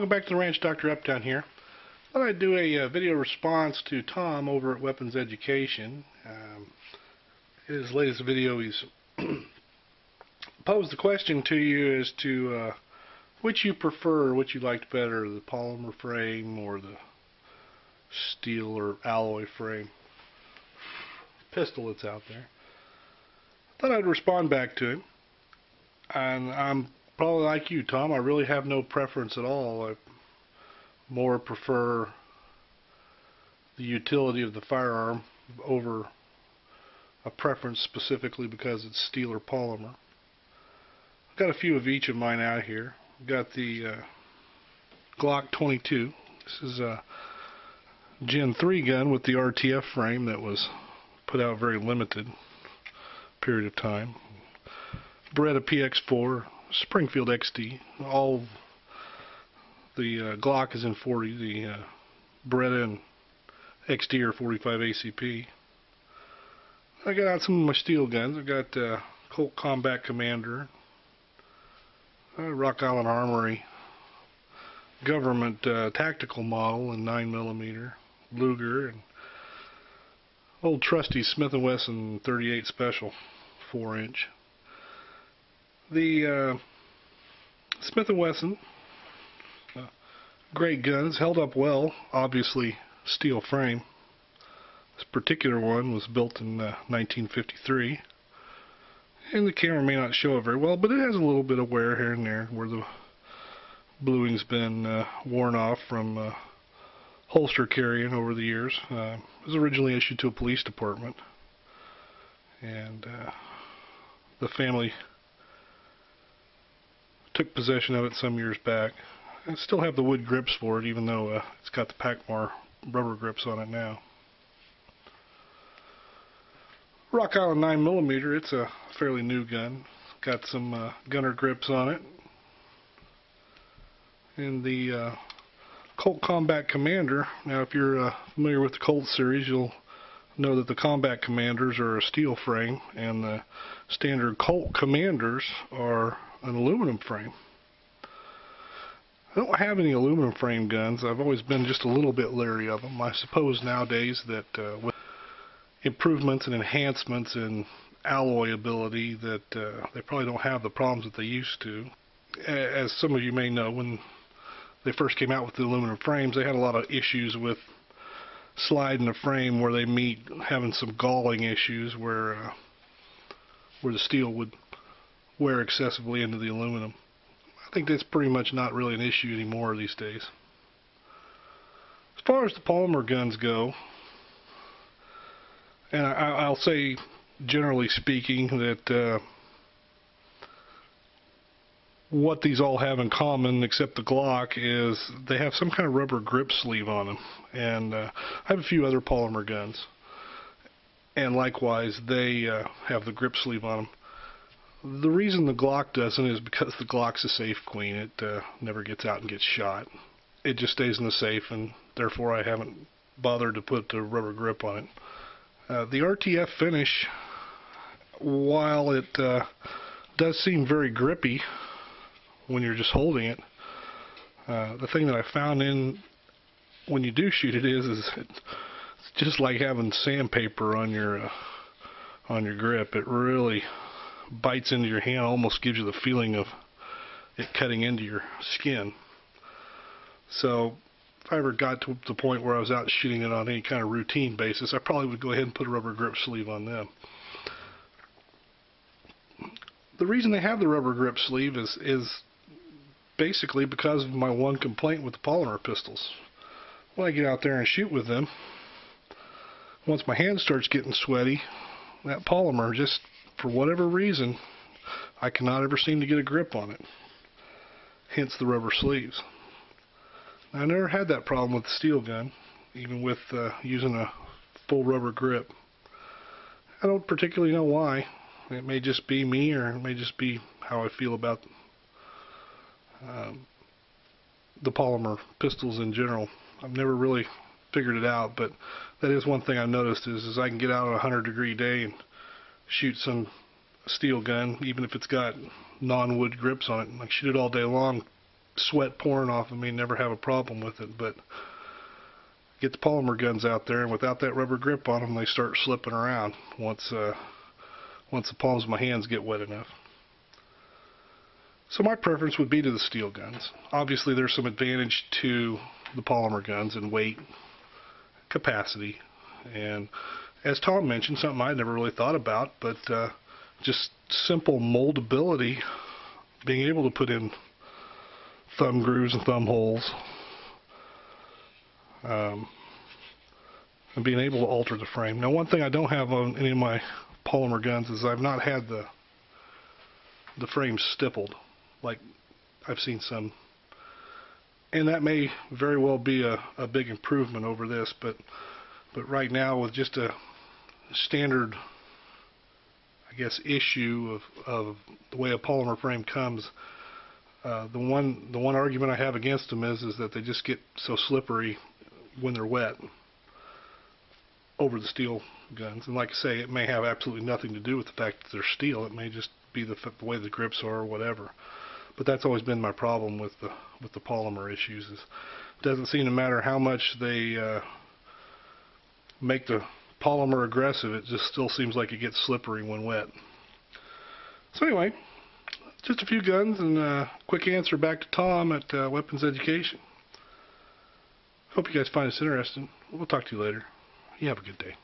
welcome back to the ranch. Dr. Uptown here. I thought I'd do a video response to Tom over at Weapons Education. In his latest video, he's posed the question to you as to which you prefer, which you liked better, the polymer frame or the steel or alloy frame pistol that's out there. I thought I'd respond back to him, and I'm probably like you, Tom. I really have no preference at all. I more prefer the utility of the firearm over a preference specifically because it's steel or polymer. I've got a few of each of mine out here. I've got the Glock 22. This is a Gen 3 gun with the RTF frame that was put out very limited period of time. Beretta PX4, Springfield XD. All the Glock is in 40. The Beretta and XD are 45 ACP. I got out some of my steel guns. I've got Colt Combat Commander, Rock Island Armory government tactical model in 9mm, Luger, and old trusty Smith & Wesson 38 Special 4-inch. The Smith & Wesson, great guns, held up well, obviously steel frame. This particular one was built in 1953, and the camera may not show it very well, but it has a little bit of wear here and there where the bluing's been worn off from holster carrying over the years. It was originally issued to a police department, and the family took possession of it some years back. I still have the wood grips for it, even though it's got the Pacmar rubber grips on it now. Rock Island 9mm, it's a fairly new gun. Got some gunner grips on it. And the Colt Combat Commander, now if you're familiar with the Colt series, you'll know that the Combat Commanders are a steel frame and the standard Colt Commanders are an aluminum frame. I don't have any aluminum frame guns. I've always been just a little bit leery of them. I suppose nowadays that with improvements and enhancements in alloy ability that they probably don't have the problems that they used to. As some of you may know, when they first came out with the aluminum frames, they had a lot of issues with sliding the frame where they meet, having some galling issues where the steel would wear excessively into the aluminum. I think that's pretty much not really an issue anymore these days. As far as the polymer guns go, and I'll say generally speaking that what these all have in common, except the Glock, is they have some kind of rubber grip sleeve on them. And I have a few other polymer guns, and likewise they have the grip sleeve on them. The reason the Glock doesn't is because the Glock's a safe queen. It never gets out and gets shot. It just stays in the safe, and therefore I haven't bothered to put the rubber grip on it. The RTF finish, while it does seem very grippy when you're just holding it, the thing that I found in when you do shoot it is it's just like having sandpaper on your grip. It really bites into your hand, almost gives you the feeling of it cutting into your skin. So if I ever got to the point where I was out shooting it on any kind of routine basis, I probably would go ahead and put a rubber grip sleeve on them. The reason they have the rubber grip sleeve is basically because of my one complaint with the polymer pistols. When I get out there and shoot with them, once my hand starts getting sweaty, that polymer, just for whatever reason, I cannot ever seem to get a grip on it. Hence the rubber sleeves. I never had that problem with the steel gun, even with using a full rubber grip. I don't particularly know why. It may just be me, or it may just be how I feel about the polymer pistols in general. I've never really figured it out, but that is one thing I've noticed is I can get out on a 100-degree day and shoot some steel gun, even if it's got non-wood grips on it. I shoot it all day long, sweat pouring off of me, never have a problem with it. But get the polymer guns out there, and without that rubber grip on them, they start slipping around once the palms of my hands get wet enough. So my preference would be to the steel guns. Obviously there's some advantage to the polymer guns in weight, capacity, and as Tom mentioned, something I never really thought about, but just simple moldability, being able to put in thumb grooves and thumb holes, and being able to alter the frame. Now, one thing I don't have on any of my polymer guns is I've not had the frame stippled like I've seen some, and that may very well be a big improvement over this, but right now with just a standard, I guess, issue of the way a polymer frame comes, the one argument I have against them is that they just get so slippery when they're wet over the steel guns. And like I say, it may have absolutely nothing to do with the fact that they're steel. It may just be the way the grips are or whatever. But that's always been my problem with the polymer issues. Is it doesn't seem to matter how much they make the polymer aggressive, it just still seems like it gets slippery when wet. So anyway, just a few guns and a quick answer back to Tom at Weapons Education. Hope you guys find this interesting. We'll talk to you later. You have a good day.